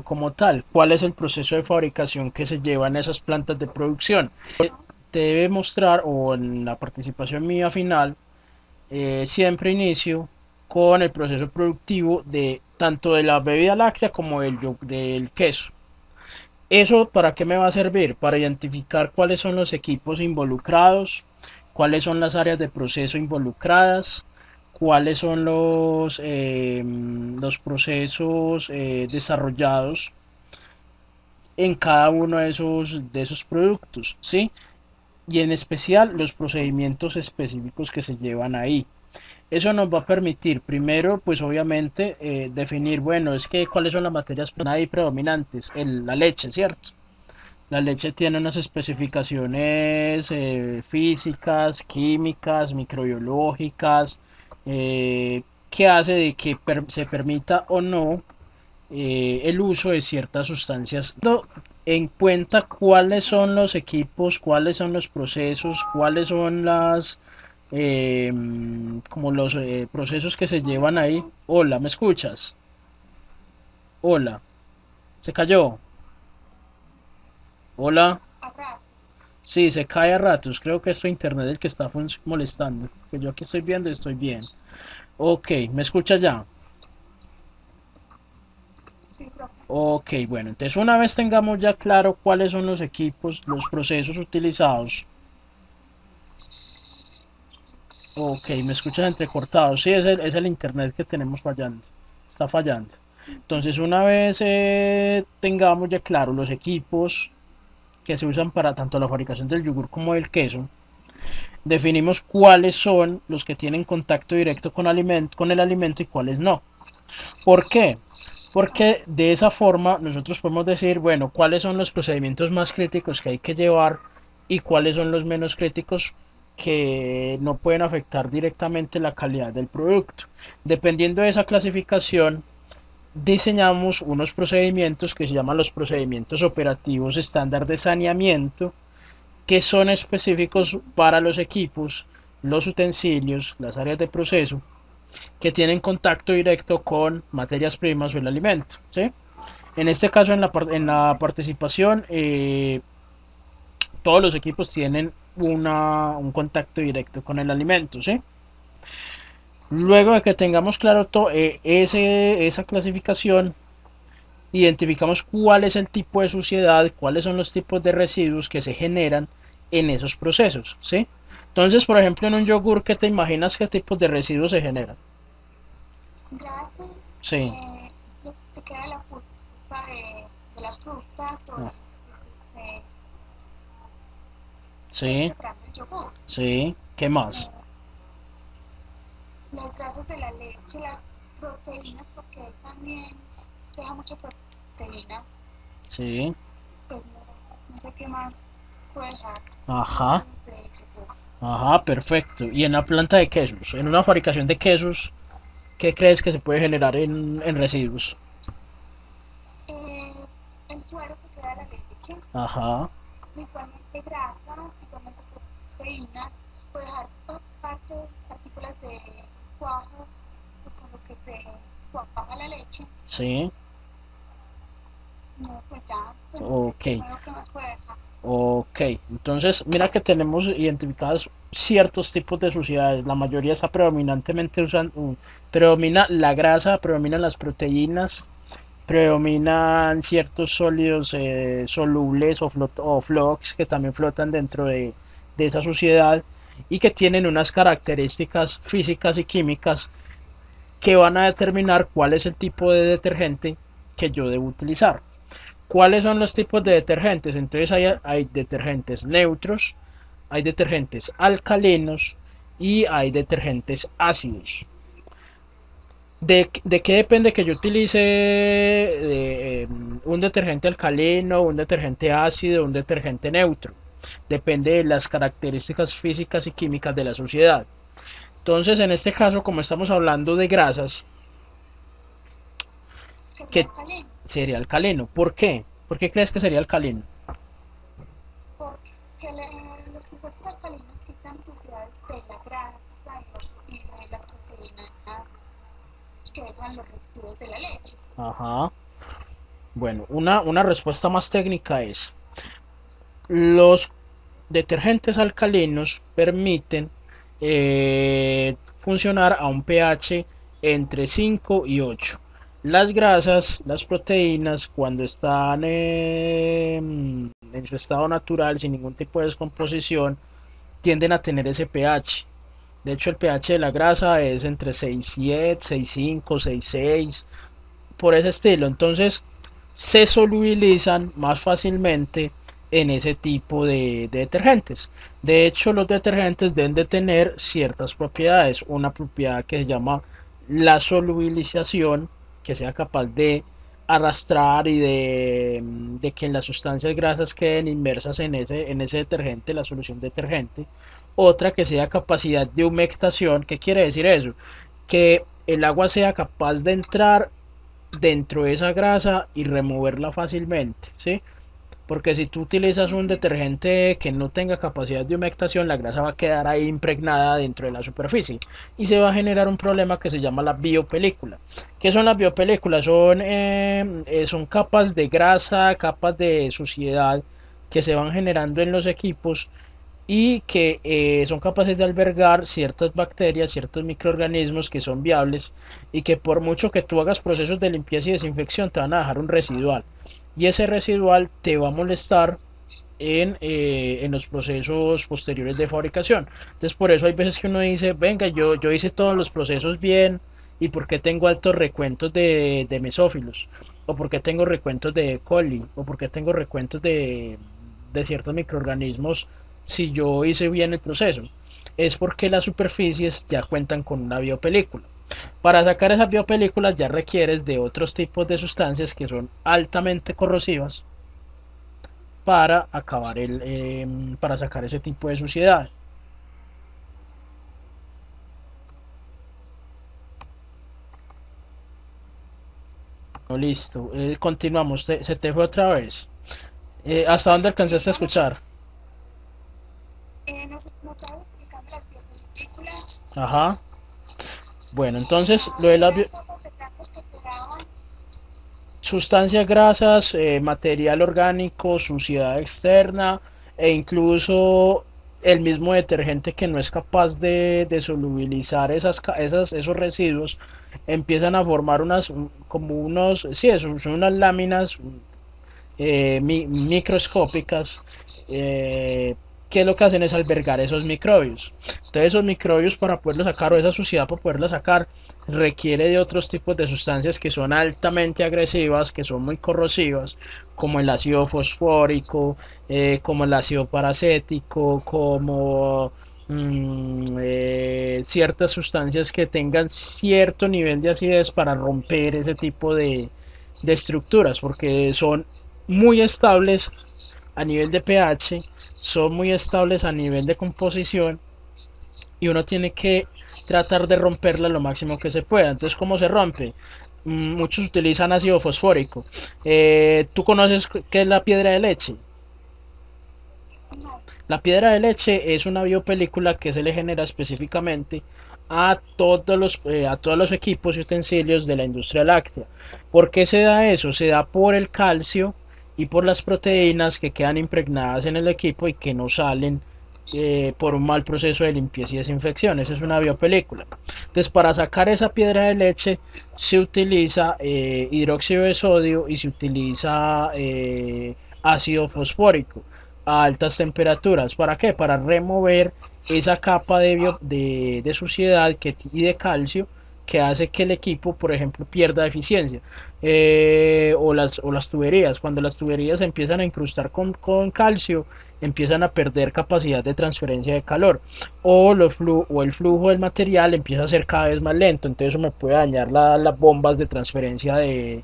como tal, cuál es el proceso de fabricación que se lleva en esas plantas de producción. Te debe mostrar, o en la participación mía final, siempre inicio con el proceso productivo de tanto de la bebida láctea como del queso. ¿Eso para qué me va a servir? Para identificar cuáles son los equipos involucrados, cuáles son las áreas de proceso involucradas, cuáles son los procesos desarrollados en cada uno de esos productos, ¿sí? Y en especial los procedimientos específicos que se llevan ahí. Eso nos va a permitir, primero, pues obviamente, definir, bueno, es que cuáles son las materias primas predominantes, la leche, ¿cierto? La leche tiene unas especificaciones físicas, químicas, microbiológicas, que hace de que se permita o no el uso de ciertas sustancias. Teniendo en cuenta cuáles son los equipos, cuáles son los procesos, cuáles son eh, como los procesos que se llevan ahí. Hola, ¿me escuchas? Hola, se cayó. Hola. Sí, se cae a ratos. Creo que es tu internet el que está molestando. Que yo aquí estoy viendo y estoy bien. Ok, ¿me escucha ya? Ok, bueno, entonces una vez tengamos ya claro cuáles son los equipos, los procesos utilizados. Ok, me escuchas entrecortado. Sí, es el internet que tenemos fallando. Está fallando. Entonces una vez tengamos ya claro los equipos que se usan para tanto la fabricación del yogur como del queso, definimos cuáles son los que tienen contacto directo con el alimento y cuáles no. ¿Por qué? Porque de esa forma nosotros podemos decir, bueno, cuáles son los procedimientos más críticos que hay que llevar y cuáles son los menos críticos que no pueden afectar directamente la calidad del producto. Dependiendo de esa clasificación, diseñamos unos procedimientos que se llaman los procedimientos operativos estándar de saneamiento, que son específicos para los equipos, los utensilios, las áreas de proceso que tienen contacto directo con materias primas o el alimento. ¿Sí? En este caso, en la participación, todos los equipos tienen un contacto directo con el alimento. ¿Sí? Luego de que tengamos claro esa clasificación, identificamos cuál es el tipo de suciedad, cuáles son los tipos de residuos que se generan en esos procesos. ¿Sí? Entonces, por ejemplo, en un yogur, ¿qué te imaginas qué tipos de residuos se generan? Sí. Ah, sí, sí. ¿Qué más? Sí. Ajá. Ajá, perfecto. ¿Y en la planta de quesos? En una fabricación de quesos, ¿qué crees que se puede generar en residuos? Ajá. Sí. Ok. Ok, entonces mira que tenemos identificados ciertos tipos de suciedades. La mayoría está predominantemente predomina la grasa, predominan las proteínas, predominan ciertos sólidos solubles o flux que también flotan dentro de esa suciedad y que tienen unas características físicas y químicas que van a determinar cuál es el tipo de detergente que yo debo utilizar. ¿Cuáles son los tipos de detergentes? Entonces hay detergentes neutros, hay detergentes alcalinos y hay detergentes ácidos. ¿De qué depende que yo utilice un detergente alcalino, un detergente ácido, un detergente neutro? Depende de las características físicas y químicas de la suciedad. Entonces, en este caso, como estamos hablando de grasas, ¿qué sería alcalino? ¿Por qué? ¿Por qué crees que sería alcalino? Ajá. Bueno, una respuesta más técnica es, los detergentes alcalinos permiten funcionar a un pH entre 5 y 8. Las grasas, las proteínas, cuando están en su estado natural, sin ningún tipo de descomposición, tienden a tener ese pH. De hecho, el pH de la grasa es entre 6,7, 6,5, 6,6, por ese estilo. Entonces, se solubilizan más fácilmente en ese tipo de detergentes. De hecho, los detergentes deben de tener ciertas propiedades. Una propiedad que se llama la solubilización, que sea capaz de arrastrar y de que las sustancias grasas queden inmersas en ese detergente, la solución detergente. Otra que sea capacidad de humectación. ¿Qué quiere decir eso? Que el agua sea capaz de entrar dentro de esa grasa y removerla fácilmente, ¿sí? Porque si tú utilizas un detergente que no tenga capacidad de humectación, la grasa va a quedar ahí impregnada dentro de la superficie y se va a generar un problema que se llama la biopelícula. ¿Qué son las biopelículas? Son capas de grasa, capas de suciedad que se van generando en los equipos y que son capaces de albergar ciertas bacterias, ciertos microorganismos que son viables y que por mucho que tú hagas procesos de limpieza y desinfección te van a dejar un residual y ese residual te va a molestar en los procesos posteriores de fabricación. Entonces por eso hay veces que uno dice, venga, yo hice todos los procesos bien y por qué tengo altos recuentos de mesófilos, o por qué tengo recuentos de E. coli, o por qué tengo recuentos de ciertos microorganismos si yo hice bien el proceso. Es porque las superficies ya cuentan con una biopelícula. Para sacar esas biopelículas ya requieres de otros tipos de sustancias que son altamente corrosivas para acabar para sacar ese tipo de suciedad. No, listo, continuamos. Se te fue otra vez. ¿Hasta dónde alcanzaste a escuchar? Nos estabas explicando las biopelículas, Ajá. Bueno, entonces lo de que las eran capas de plantas que pegaban. sustancias grasas, material orgánico, suciedad externa e incluso el mismo detergente que no es capaz de solubilizar esos residuos empiezan a formar como unos, sí, son unas láminas microscópicas que lo que hacen es albergar esos microbios. Entonces esos microbios para poderlos sacar o esa suciedad para poderla sacar requiere de otros tipos de sustancias que son altamente agresivas, que son muy corrosivas, como el ácido fosfórico, como el ácido paracético, como ciertas sustancias que tengan cierto nivel de acidez para romper ese tipo de estructuras, porque son muy estables a nivel de pH, son muy estables a nivel de composición y uno tiene que tratar de romperla lo máximo que se pueda. Entonces, ¿cómo se rompe? Muchos utilizan ácido fosfórico. ¿Tú conoces qué es la piedra de leche? No, La piedra de leche es una biopelícula que se le genera específicamente a todos los equipos y utensilios de la industria láctea. ¿Por qué se da eso? Se da por el calcio y por las proteínas que quedan impregnadas en el equipo y que no salen por un mal proceso de limpieza y desinfección. Esa es una biopelícula. Entonces, para sacar esa piedra de leche se utiliza hidróxido de sodio y se utiliza ácido fosfórico a altas temperaturas. ¿Para qué? Para remover esa capa de suciedad y de calcio que hace que el equipo, por ejemplo, pierda eficiencia. O las tuberías. Cuando las tuberías empiezan a incrustar con calcio, empiezan a perder capacidad de transferencia de calor. O el flujo del material empieza a ser cada vez más lento. Entonces eso me puede dañar las bombas de transferencia de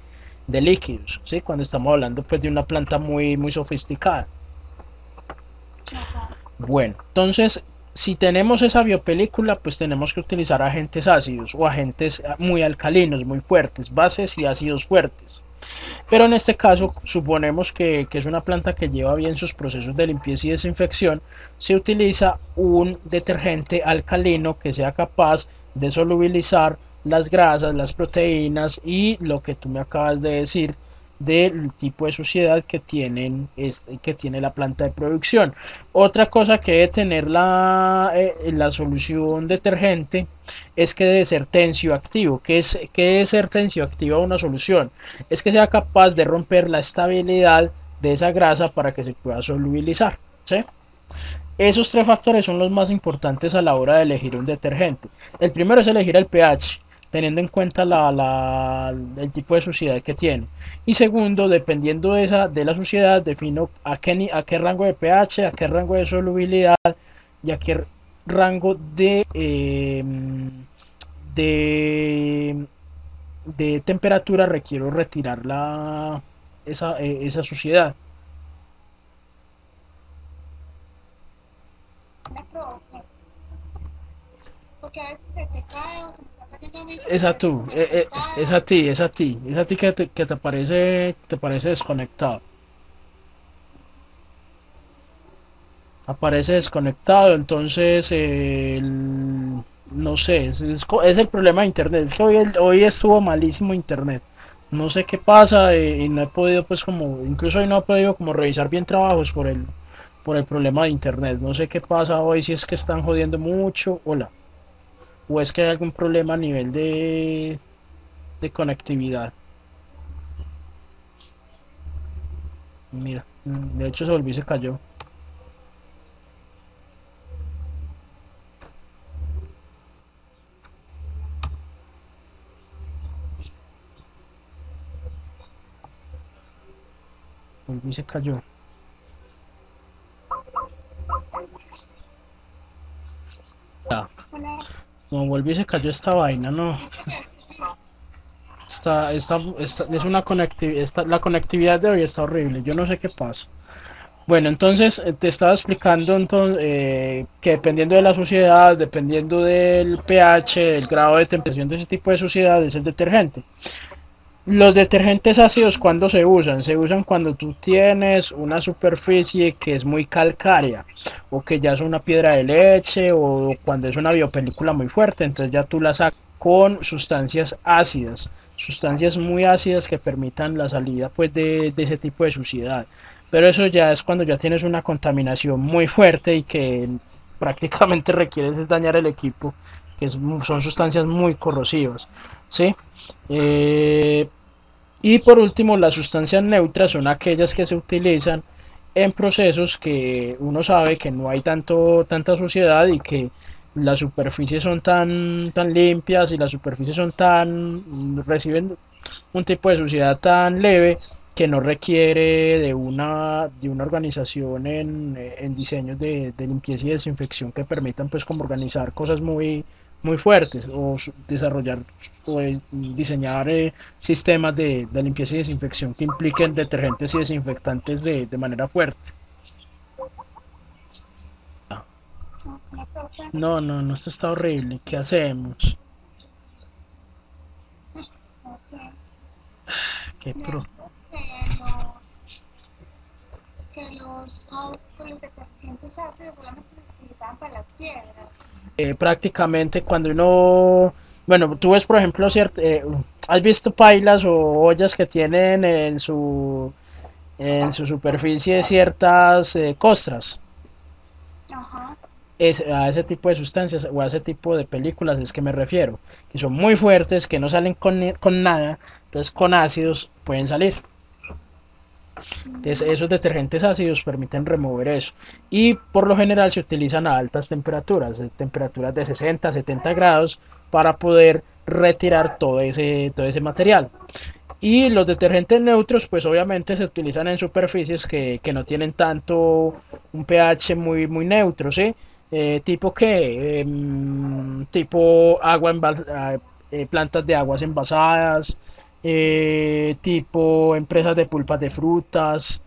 líquidos, ¿sí? Cuando estamos hablando pues de una planta muy sofisticada. ajá. Bueno, entonces, si tenemos esa biopelícula, pues tenemos que utilizar agentes ácidos o agentes muy alcalinos, muy fuertes, bases y ácidos fuertes. Pero en este caso, suponemos que es una planta que lleva bien sus procesos de limpieza y desinfección, se utiliza un detergente alcalino que sea capaz de solubilizar las grasas, las proteínas y lo que tú me acabas de decir del tipo de suciedad que que tiene la planta de producción. Otra cosa que debe tener la solución detergente es que debe ser tensioactivo. ¿Qué debe ser tensioactiva una solución? Es que sea capaz de romper la estabilidad de esa grasa para que se pueda solubilizar. ¿Sí? Esos tres factores son los más importantes a la hora de elegir un detergente. El primero es elegir el pH, teniendo en cuenta el tipo de suciedad que tiene. Y segundo, dependiendo de la suciedad, defino a qué rango de pH, a qué rango de solubilidad y a qué rango de, de temperatura requiero retirar esa suciedad. Me provoca. Porque a veces se te cae o se me está cayendo a mí Es porque a a veces tú, se me resbala. es a ti que te parece desconectado. Aparece desconectado, entonces no sé, es el problema de internet, es que hoy estuvo malísimo internet, no sé qué pasa y no he podido pues como, incluso hoy no he podido como revisar bien trabajos por el problema de internet, no sé qué pasa hoy, si es que están jodiendo mucho, hola, o es que hay algún problema a nivel de conectividad. Mira, de hecho se volvió y se cayó. Volvió y se cayó. Ya, Hola, como volvió y se cayó esta vaina, no. Es una conectividad, la conectividad de hoy está horrible, yo no sé qué pasa. Bueno, entonces te estaba explicando que dependiendo de la suciedad, dependiendo del pH, del grado de temperatura de ese tipo de suciedad, es el detergente. Los detergentes ácidos, ¿cuándo se usan? Se usan cuando tú tienes una superficie que es muy calcárea o que ya es una piedra de leche o cuando es una biopelícula muy fuerte, entonces ya tú la sacas con sustancias muy ácidas que permitan la salida pues de ese tipo de suciedad. Pero eso ya es cuando ya tienes una contaminación muy fuerte y que prácticamente requieres dañar el equipo, son sustancias muy corrosivas. ¿Sí? Eh, y por último, las sustancias neutras son aquellas que se utilizan en procesos que uno sabe que no hay tanta suciedad y que las superficies son tan limpias y las superficies reciben un tipo de suciedad tan leve que no requiere de una organización en diseños de limpieza y desinfección que permitan pues como organizar cosas muy fuertes o desarrollar o diseñar sistemas de limpieza y desinfección que impliquen detergentes y desinfectantes de manera fuerte. no, me provoca. No, esto está horrible. ¿Qué hacemos? No sé. ¿Qué Me pro? dices que los detergentes ácidos solamente se utilizaban para las piedras. Prácticamente cuando uno, bueno, tú ves por ejemplo, has visto pailas o ollas que tienen en su superficie ciertas costras. Ajá. A ese tipo de sustancias o a ese tipo de películas es que me refiero, que son muy fuertes, que no salen con nada, entonces con ácidos pueden salir. Entonces, Mm, esos detergentes ácidos permiten remover eso. Y por lo general se utilizan a altas temperaturas, temperaturas de 60 a 70 grados, para poder retirar todo ese material. Y los detergentes neutros, pues obviamente se utilizan en superficies que no tienen tanto un pH muy neutro, ¿sí? Tipo que, tipo plantas de aguas envasadas, tipo empresas de pulpas de frutas,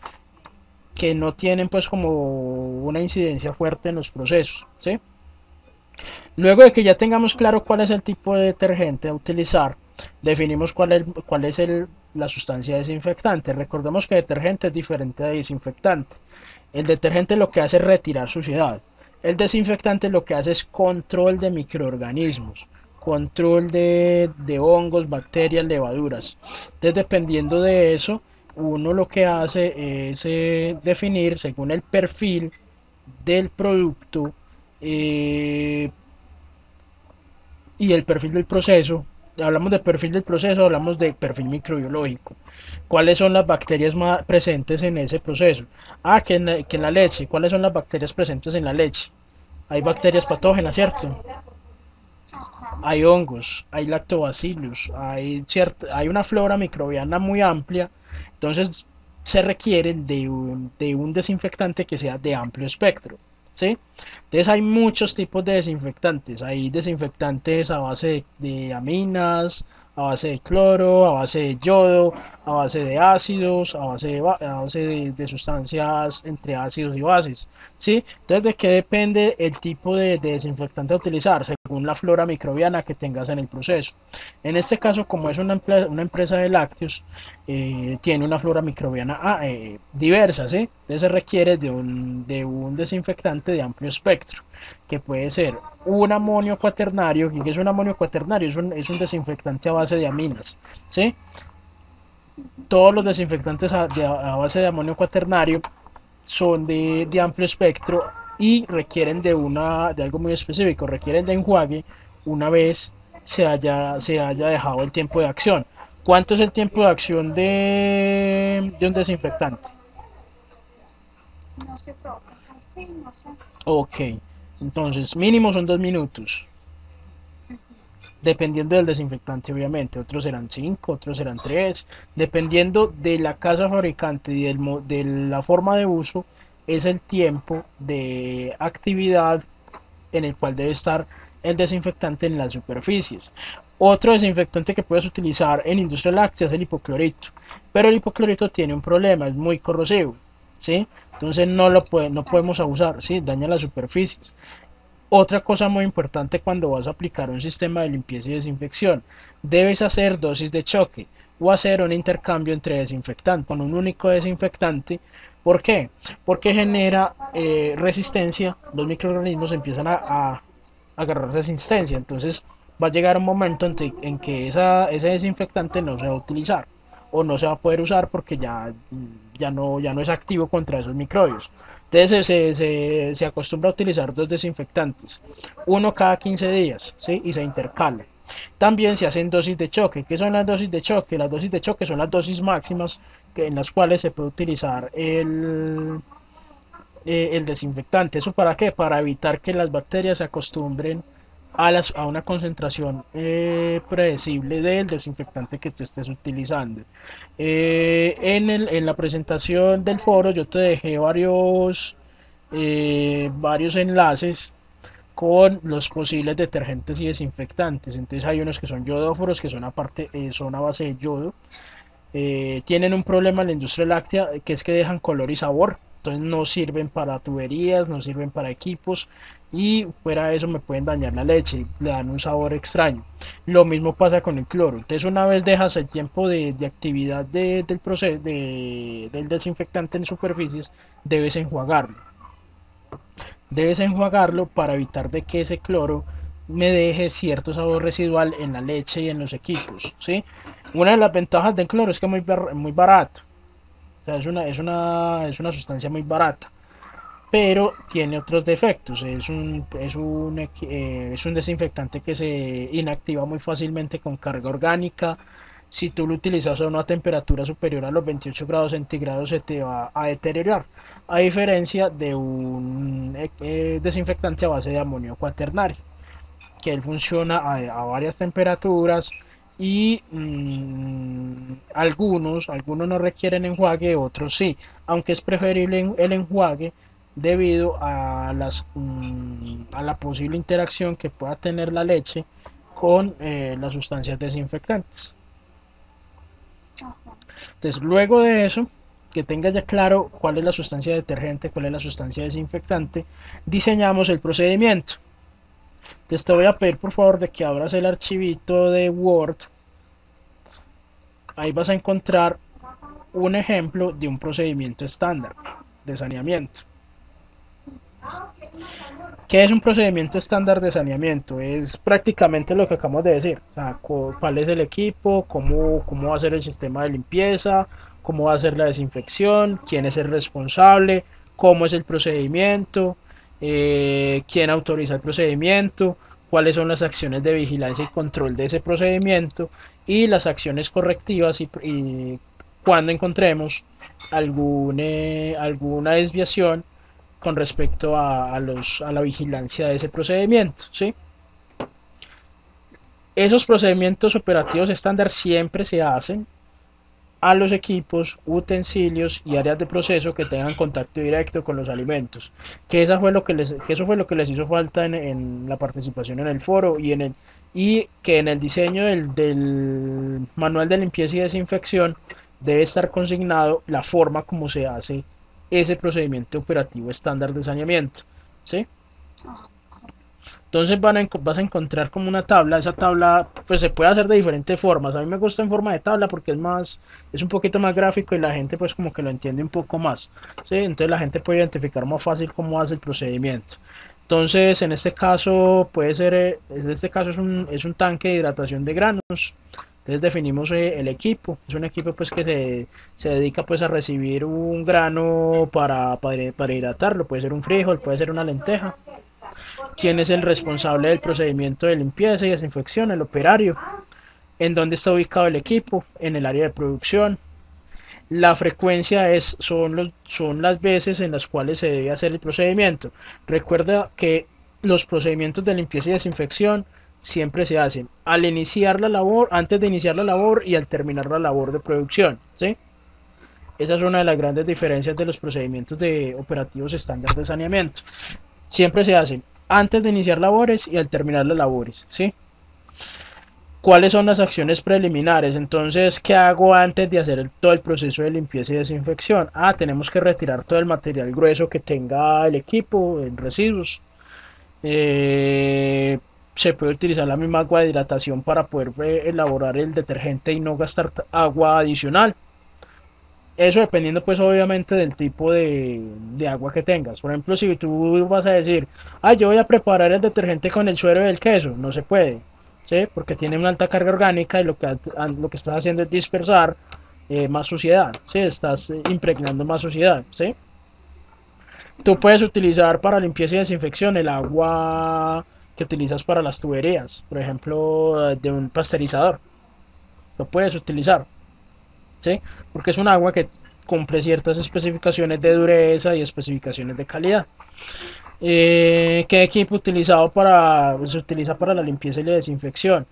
que no tienen pues como una incidencia fuerte en los procesos, ¿sí? Luego de que ya tengamos claro cuál es el tipo de detergente a utilizar, definimos cuál es la sustancia desinfectante. Recordemos que detergente es diferente de desinfectante. El detergente lo que hace es retirar suciedad. El desinfectante lo que hace es control de microorganismos, control de hongos, bacterias, levaduras. Entonces, dependiendo de eso, uno lo que hace es definir según el perfil del producto eh, y el perfil del proceso. Hablamos de perfil del proceso, hablamos de perfil microbiológico. ¿Cuáles son las bacterias más presentes en ese proceso? Que en la leche. ¿Cuáles son las bacterias presentes en la leche? Hay bacterias patógenas, ¿cierto? Ajá. Hay hongos, hay lactobacillus, hay una flora microbiana muy amplia, entonces se requiere de un desinfectante que sea de amplio espectro, ¿sí? Entonces hay muchos tipos de desinfectantes, hay desinfectantes a base de aminas, a base de cloro, a base de yodo, a base de ácidos, a base de sustancias entre ácidos y bases, ¿sí? Entonces, ¿de qué depende el tipo de desinfectante a utilizar? Según la flora microbiana que tengas en el proceso. En este caso, como es una empresa de lácteos, tiene una flora microbiana diversa, ¿sí? Entonces se requiere de un desinfectante de amplio espectro, que puede ser un amonio cuaternario. ¿Y qué es un amonio cuaternario? Es un desinfectante a base de aminas, ¿sí? Todos los desinfectantes a base de amonio cuaternario son de amplio espectro y requieren de algo muy específico, requieren de enjuague una vez se haya dejado el tiempo de acción. ¿Cuánto es el tiempo de acción de un desinfectante? No se provoca así, no sé. Ok, entonces mínimo son 2 minutos, dependiendo del desinfectante obviamente, otros serán 5, otros serán 3, dependiendo de la casa fabricante y de la forma de uso, es el tiempo de actividad en el cual debe estar el desinfectante en las superficies. Otro desinfectante que puedes utilizar en industria láctea es el hipoclorito, pero el hipoclorito tiene un problema, es muy corrosivo, ¿sí? Entonces no podemos abusar, ¿sí? Daña las superficies. Otra cosa muy importante cuando vas a aplicar un sistema de limpieza y desinfección, debes hacer dosis de choque o hacer un intercambio entre desinfectantes con un único desinfectante. ¿Por qué? Porque genera resistencia, los microorganismos empiezan a agarrar resistencia, entonces va a llegar un momento en que ese desinfectante no se va a utilizar o no se va a poder usar porque ya no es activo contra esos microbios. Entonces se acostumbra a utilizar dos desinfectantes, uno cada 15 días, ¿sí? Y se intercala. También se hacen dosis de choque. ¿Qué son las dosis de choque? Las dosis de choque son las dosis máximas en las cuales se puede utilizar el desinfectante. ¿Eso para qué? Para evitar que las bacterias se acostumbren a una concentración predecible del desinfectante que tú estés utilizando. En la presentación del foro yo te dejé varios enlaces con los posibles detergentes y desinfectantes. Entonces hay unos que son yodóforos, que son aparte, son a base de yodo. Tienen un problema en la industria láctea, que es que dejan color y sabor. Entonces no sirven para tuberías, no sirven para equipos y fuera de eso me pueden dañar la leche, le dan un sabor extraño. Lo mismo pasa con el cloro. Entonces una vez dejas el tiempo de actividad del proceso del desinfectante en superficies, debes enjuagarlo. Debes enjuagarlo para evitar de que ese cloro me deje cierto sabor residual en la leche y en los equipos, ¿sí? Una de las ventajas del cloro es que es muy barato, o sea, es una sustancia muy barata, pero tiene otros defectos. Es un desinfectante que se inactiva muy fácilmente con carga orgánica. Si tú lo utilizas a una temperatura superior a los 28 grados centígrados se te va a deteriorar, a diferencia de un desinfectante a base de amonio cuaternario, que él funciona a varias temperaturas y algunos no requieren enjuague, otros sí, aunque es preferible el enjuague debido a la posible interacción que pueda tener la leche con las sustancias desinfectantes. Ajá. Entonces, luego de eso, que tenga ya claro cuál es la sustancia detergente, cuál es la sustancia desinfectante, diseñamos el procedimiento. Entonces te voy a pedir por favor de que abras el archivito de Word. Ahí vas a encontrar un ejemplo de un procedimiento estándar de saneamiento. ¿Qué es un procedimiento estándar de saneamiento? Es prácticamente lo que acabamos de decir. O sea, cuál es el equipo, cómo va a ser el sistema de limpieza, cómo va a ser la desinfección, quién es el responsable, cómo es el procedimiento, quién autoriza el procedimiento, cuáles son las acciones de vigilancia y control de ese procedimiento y las acciones correctivas y cuando encontremos alguna desviación con respecto a la vigilancia de ese procedimiento, ¿sí? Esos procedimientos operativos estándar siempre se hacen a los equipos, utensilios y áreas de proceso que tengan contacto directo con los alimentos. Que eso fue lo que les hizo falta en la participación en el foro y que en el diseño del manual de limpieza y desinfección debe estar consignado la forma como se hace ese procedimiento operativo estándar de saneamiento, ¿sí? Entonces vas a encontrar como una tabla. Esa tabla pues se puede hacer de diferentes formas. A mí me gusta en forma de tabla porque es un poquito más gráfico y la gente pues como que lo entiende un poco más, ¿sí? Entonces la gente puede identificar más fácil cómo hace el procedimiento. Entonces en este caso es un tanque de hidratación de granos. Entonces definimos el equipo. Es un equipo pues que se dedica pues a recibir un grano para hidratarlo. Puede ser un frijol, puede ser una lenteja. ¿Quién es el responsable del procedimiento de limpieza y desinfección? El operario. ¿En dónde está ubicado el equipo? En el área de producción. La frecuencia son las veces en las cuales se debe hacer el procedimiento. Recuerda que los procedimientos de limpieza y desinfección siempre se hacen al iniciar la labor, antes de iniciar la labor y al terminar la labor de producción, ¿sí? Esa es una de las grandes diferencias de los procedimientos de operativos estándar de saneamiento. Siempre se hacen antes de iniciar labores y al terminar las labores, ¿sí? ¿Cuáles son las acciones preliminares? Entonces, ¿qué hago antes de hacer todo el proceso de limpieza y desinfección? Tenemos que retirar todo el material grueso que tenga el equipo, en residuos. Eh, Se puede utilizar la misma agua de hidratación para poder elaborar el detergente y no gastar agua adicional. Eso dependiendo pues obviamente del tipo de agua que tengas. Por ejemplo, si tú vas a decir, yo voy a preparar el detergente con el suero del queso, no se puede, ¿sí? Porque tiene una alta carga orgánica y lo que estás haciendo es dispersar más suciedad, ¿sí? Estás impregnando más suciedad, ¿sí? Tú puedes utilizar para limpieza y desinfección el agua que utilizas para las tuberías, por ejemplo, de un pasteurizador. Lo puedes utilizar, ¿sí? Porque es un agua que cumple ciertas especificaciones de dureza y especificaciones de calidad. ¿Qué equipo se utiliza para la limpieza y la desinfección?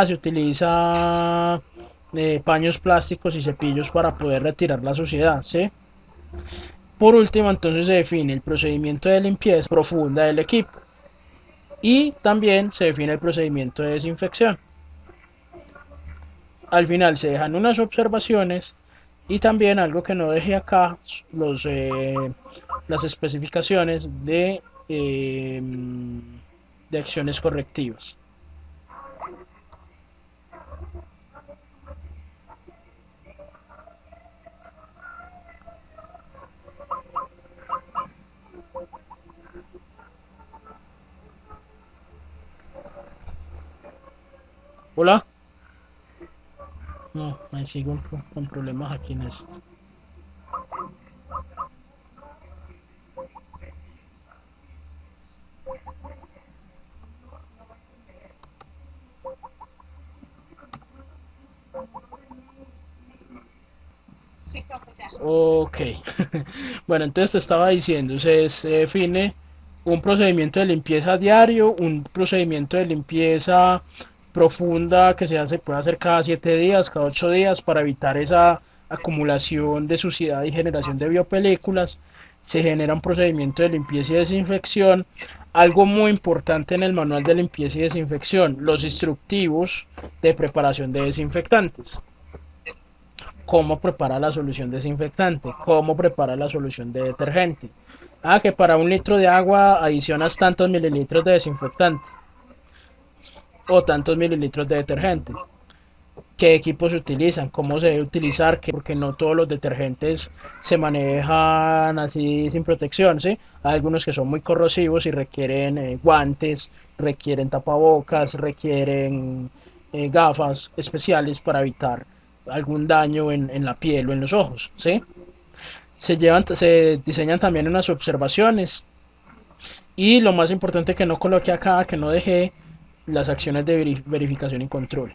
Se utiliza paños plásticos y cepillos para poder retirar la suciedad, ¿sí? Por último, entonces se define el procedimiento de limpieza profunda del equipo y también se define el procedimiento de desinfección. Al final se dejan unas observaciones y también algo que no dejé acá, las especificaciones de acciones correctivas. Hola. No, me sigo con problemas aquí en esto. Sí, profe, ya. Ok. Bueno, entonces te estaba diciendo, se define un procedimiento de limpieza diario, un procedimiento de limpieza profunda que puede hacer cada 7 días, cada 8 días para evitar esa acumulación de suciedad y generación de biopelículas. Se genera un procedimiento de limpieza y desinfección. Algo muy importante en el manual de limpieza y desinfección, los instructivos de preparación de desinfectantes. Cómo prepara la solución desinfectante, cómo prepara la solución de detergente. Que para 1 litro de agua adicionas tantos mililitros de desinfectante o tantos mililitros de detergente. ¿Qué equipos se utilizan? ¿Cómo se debe utilizar? Porque no todos los detergentes se manejan así sin protección, ¿sí? Hay algunos que son muy corrosivos y requieren guantes, requieren tapabocas, requieren gafas especiales para evitar algún daño en la piel o en los ojos, ¿sí? Se diseñan también unas observaciones y lo más importante que no coloque acá, que no deje las acciones de verificación y control.